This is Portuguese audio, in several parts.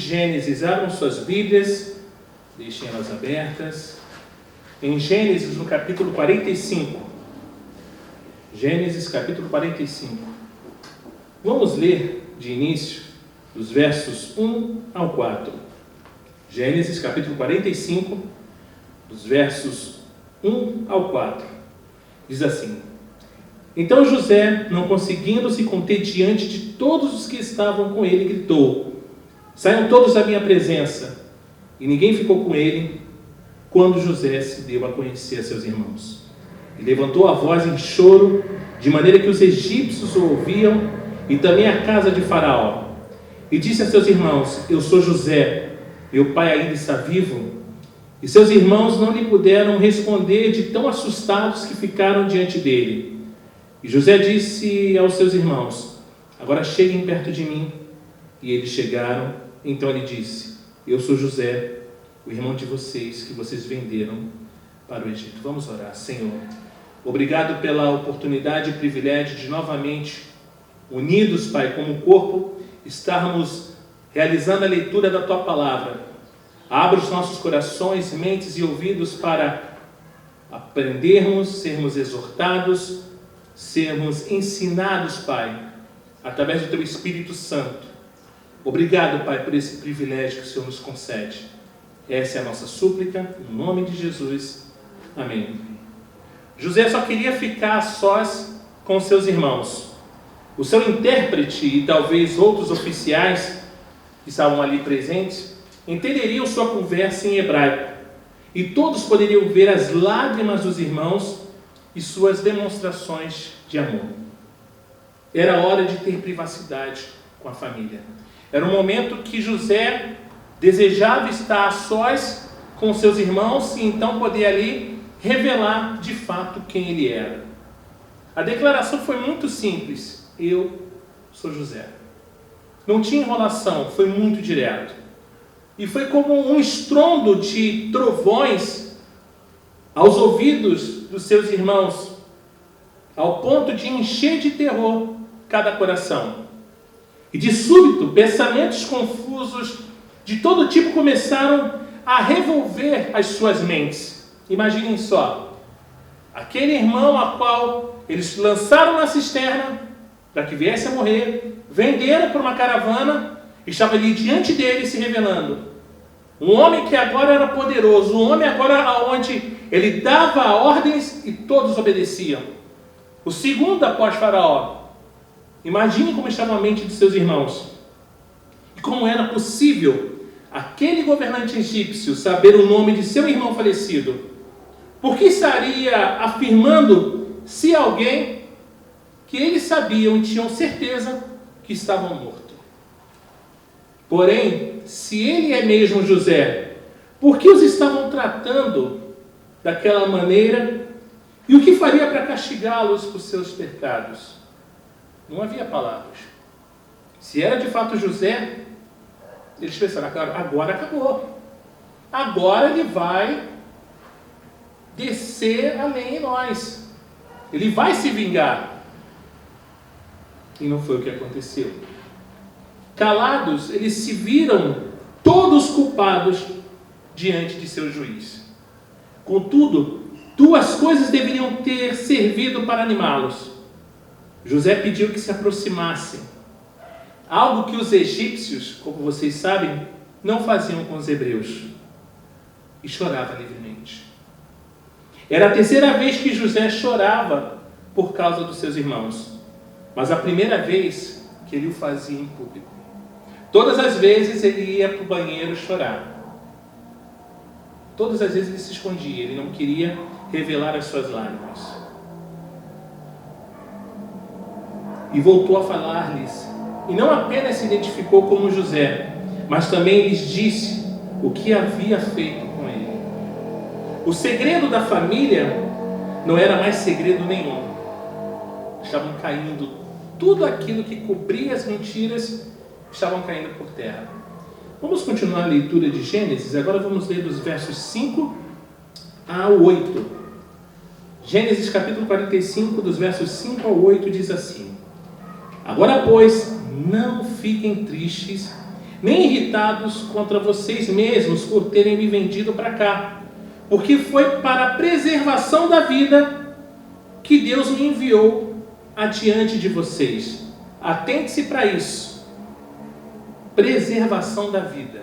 Gênesis, abram suas Bíblias, deixem elas abertas. Em Gênesis, no capítulo 45. Gênesis, capítulo 45. Vamos ler de início dos versos 1 ao 4. Gênesis, capítulo 45, dos versos 1 ao 4. Diz assim: Então José, não conseguindo se conter diante de todos os que estavam com ele, gritou: Saiam todos da minha presença. E ninguém ficou com ele quando José se deu a conhecer a seus irmãos. E levantou a voz em choro, de maneira que os egípcios o ouviam, e também a casa de Faraó. E disse a seus irmãos: Eu sou José, meu pai ainda está vivo? E seus irmãos não lhe puderam responder, de tão assustados que ficaram diante dele. E José disse aos seus irmãos: Agora cheguem perto de mim. E eles chegaram. Então ele disse: Eu sou José, o irmão de vocês, que vocês venderam para o Egito. Vamos orar. Senhor, obrigado pela oportunidade e privilégio de novamente, unidos, Pai, como corpo, estarmos realizando a leitura da Tua Palavra. Abra os nossos corações, mentes e ouvidos para aprendermos, sermos exortados, sermos ensinados, Pai, através do Teu Espírito Santo. Obrigado, Pai, por esse privilégio que o Senhor nos concede. Essa é a nossa súplica, no nome de Jesus. Amém. José só queria ficar a sós com seus irmãos. O seu intérprete e talvez outros oficiais que estavam ali presentes entenderiam sua conversa em hebraico, e todos poderiam ver as lágrimas dos irmãos e suas demonstrações de amor. Era hora de ter privacidade com a família. Era um momento que José desejava estar a sós com seus irmãos e então poder ali revelar de fato quem ele era. A declaração foi muito simples: eu sou José. Não tinha enrolação, foi muito direto. E foi como um estrondo de trovões aos ouvidos dos seus irmãos, ao ponto de encher de terror cada coração. E de súbito, pensamentos confusos de todo tipo começaram a revolver as suas mentes. Imaginem só, aquele irmão a qual eles lançaram na cisterna para que viesse a morrer, venderam para uma caravana, estava ali diante dele se revelando. Um homem que agora era poderoso, um homem agora onde ele dava ordens e todos obedeciam. O segundo após Faraó. Imagine como estava a mente de seus irmãos. E como era possível aquele governante egípcio saber o nome de seu irmão falecido? Por que estaria afirmando se alguém que eles sabiam e tinham certeza que estavam mortos? Porém, se ele é mesmo José, por que os estavam tratando daquela maneira? E o que faria para castigá-los por seus pecados? Não havia palavras. Se era de fato José, eles pensaram: agora acabou. Agora ele vai descer a lei em nós. Ele vai se vingar. E não foi o que aconteceu. Calados, eles se viram todos culpados diante de seu juiz. Contudo, duas coisas deveriam ter servido para animá-los. José pediu que se aproximassem. Algo que os egípcios, como vocês sabem, não faziam com os hebreus. E chorava livremente. Era a terceira vez que José chorava por causa dos seus irmãos. Mas a primeira vez que ele o fazia em público. Todas as vezes ele ia para o banheiro chorar. Todas as vezes ele se escondia. Ele não queria revelar as suas lágrimas. E voltou a falar-lhes. E não apenas se identificou como José, mas também lhes disse o que havia feito com ele. O segredo da família não era mais segredo nenhum. Estavam caindo, tudo aquilo que cobria as mentiras estavam caindo por terra. Vamos continuar a leitura de Gênesis. Agora vamos ler dos versos 5 ao 8. Gênesis capítulo 45, dos versos 5 ao 8, diz assim: Agora, pois, não fiquem tristes, nem irritados contra vocês mesmos por terem me vendido para cá, porque foi para a preservação da vida que Deus me enviou adiante de vocês. Atente-se para isso. Preservação da vida.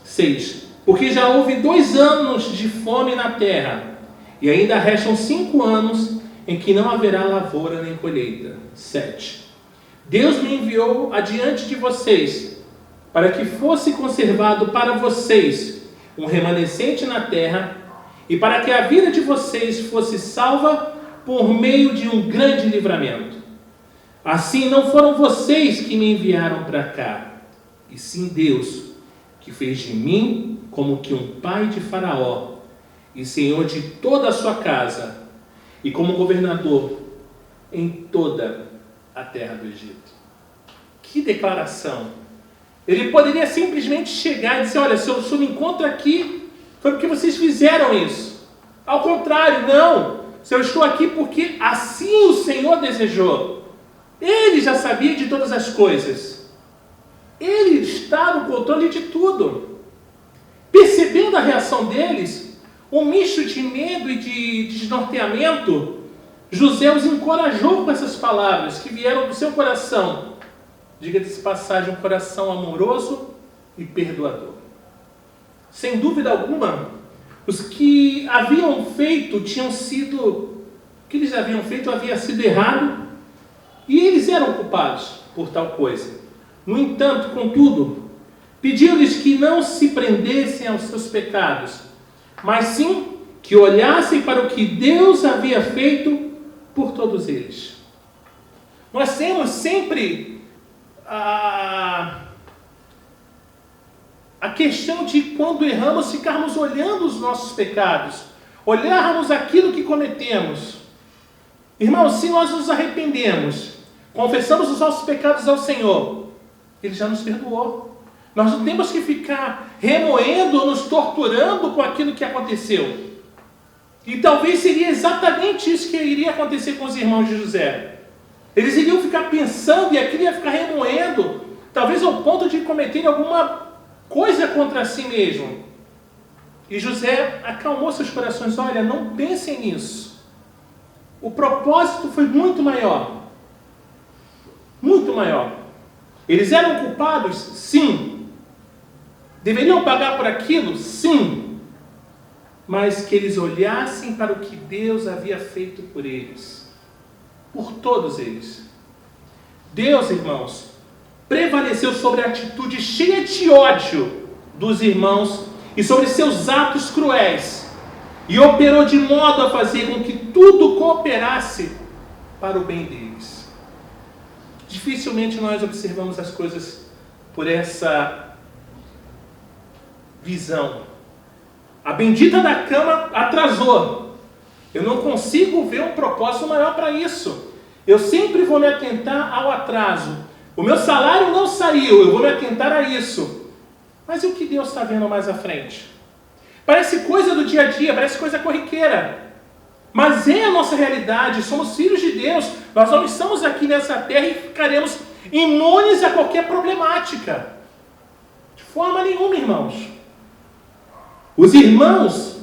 6. Porque já houve 2 anos de fome na terra, e ainda restam 5 anos em que não haverá lavoura nem colheita. 7. Deus me enviou adiante de vocês, para que fosse conservado para vocês um remanescente na terra, e para que a vida de vocês fosse salva por meio de um grande livramento. Assim, não foram vocês que me enviaram para cá, e sim Deus, que fez de mim como que um pai de Faraó, e senhor de toda a sua casa, e como governador em toda a terra do Egito. Que declaração! Ele poderia simplesmente chegar e dizer: olha, se eu me encontro aqui, foi porque vocês fizeram isso. Ao contrário, não. Se eu estou aqui porque assim o Senhor desejou. Ele já sabia de todas as coisas. Ele está no controle de tudo. Percebendo a reação deles, um misto de medo e de desnorteamento, José os encorajou com essas palavras que vieram do seu coração. Diga-se de passagem, um coração amoroso e perdoador. Sem dúvida alguma, os que haviam feito o que eles haviam feito havia sido errado, e eles eram culpados por tal coisa. No entanto, contudo, pediu-lhes que não se prendessem aos seus pecados, mas sim que olhassem para o que Deus havia feito por todos eles. Nós temos sempre a questão de, quando erramos, ficarmos olhando os nossos pecados, olharmos aquilo que cometemos. Irmãos, se nós nos arrependemos, confessamos os nossos pecados ao Senhor, Ele já nos perdoou. Nós não temos que ficar remoendo ou nos torturando com aquilo que aconteceu. E talvez seria exatamente isso que iria acontecer com os irmãos de José. Eles iriam ficar pensando e aquilo ia ficar remoendo, talvez ao ponto de cometerem alguma coisa contra si mesmo. E José acalmou seus corações. Olha, não pensem nisso. O propósito foi muito maior. Muito maior. Eles eram culpados? Sim. Deveriam pagar por aquilo? Sim. Mas que eles olhassem para o que Deus havia feito por eles. Por todos eles. Deus, irmãos, prevaleceu sobre a atitude cheia de ódio dos irmãos e sobre seus atos cruéis, e operou de modo a fazer com que tudo cooperasse para o bem deles. Dificilmente nós observamos as coisas por essa visão. A bendita da cama atrasou. Eu não consigo ver um propósito maior para isso. Eu sempre vou me atentar ao atraso. O meu salário não saiu, eu vou me atentar a isso. Mas e o que Deus está vendo mais à frente? Parece coisa do dia a dia, parece coisa corriqueira. Mas é a nossa realidade, somos filhos de Deus. Nós não estamos aqui nessa terra e ficaremos imunes a qualquer problemática. De forma nenhuma, irmãos. Os irmãos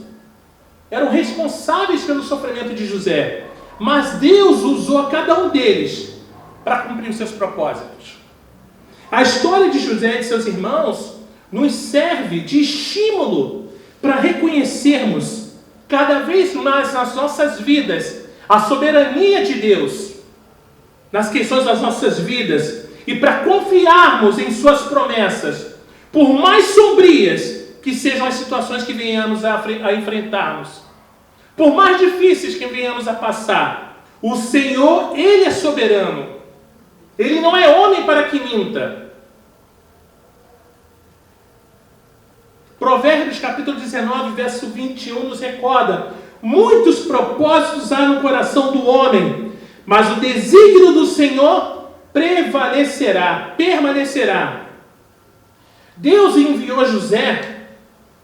eram responsáveis pelo sofrimento de José, mas Deus usou cada um deles para cumprir os seus propósitos. A história de José e de seus irmãos nos serve de estímulo para reconhecermos cada vez mais nas nossas vidas a soberania de Deus nas questões das nossas vidas e para confiarmos em suas promessas, por mais sombrias que sejam as situações que venhamos a enfrentarmos, por mais difíceis que venhamos a passar. O Senhor, Ele é soberano. Ele não é homem para que minta. Provérbios capítulo 19, verso 21 nos recorda: muitos propósitos há no coração do homem, mas o desígnio do Senhor permanecerá. Deus enviou José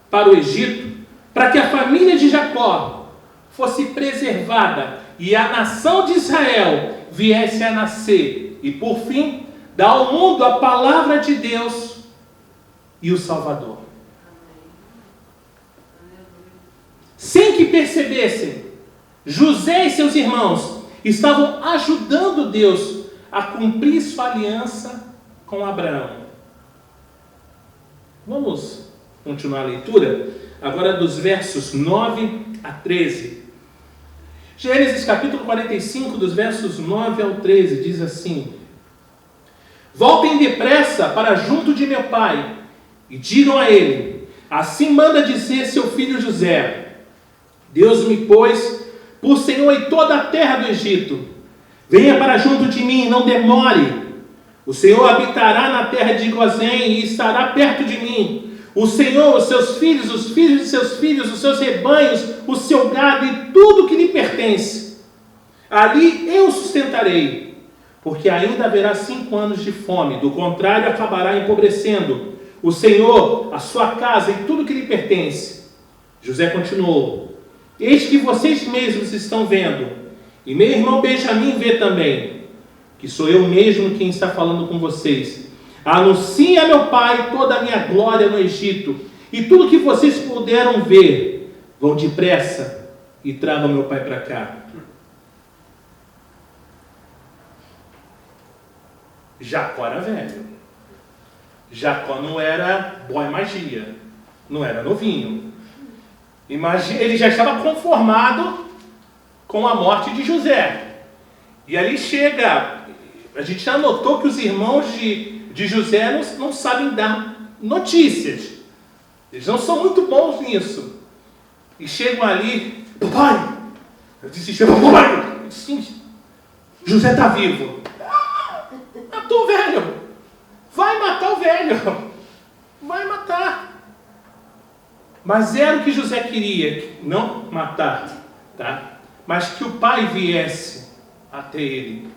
para o Egito para que a família de Jacó fosse preservada e a nação de Israel viesse a nascer. E por fim, dá ao mundo a palavra de Deus e o Salvador. Sem que percebessem, José e seus irmãos estavam ajudando Deus a cumprir sua aliança com Abraão. Vamos continuar a leitura? Agora dos versos 9 a 13. Gênesis capítulo 45, dos versos 9 ao 13, diz assim: Voltem depressa para junto de meu pai, e digam a ele: assim manda dizer seu filho José: Deus me pôs por Senhor em toda a terra do Egito. Venha para junto de mim, não demore. O Senhor habitará na terra de Gozém e estará perto de mim. O Senhor, os seus filhos, os filhos de seus filhos, os seus rebanhos, o seu gado e tudo que lhe pertence. Ali eu sustentarei, porque ainda haverá 5 anos de fome, do contrário acabará empobrecendo o Senhor, a sua casa e tudo que lhe pertence. José continuou: eis que vocês mesmos estão vendo, e meu irmão Benjamim vê também, que sou eu mesmo quem está falando com vocês. Anuncie a meu pai toda a minha glória no Egito, e tudo que vocês puderam ver. Vão depressa e tragam meu pai para cá. Jacó era velho. Jacó não era boa magia, não era novinho. Ele já estava conformado com a morte de José. E ali chega, a gente já notou que os irmãos de José não sabem dar notícias. Eles não são muito bons nisso. E chegam ali: papai! Eu disse: papai! Eu disse: José está vivo. Matou o velho. Vai matar o velho. Vai matar. Mas era o que José queria, não matar, tá? Mas que o pai viesse até ele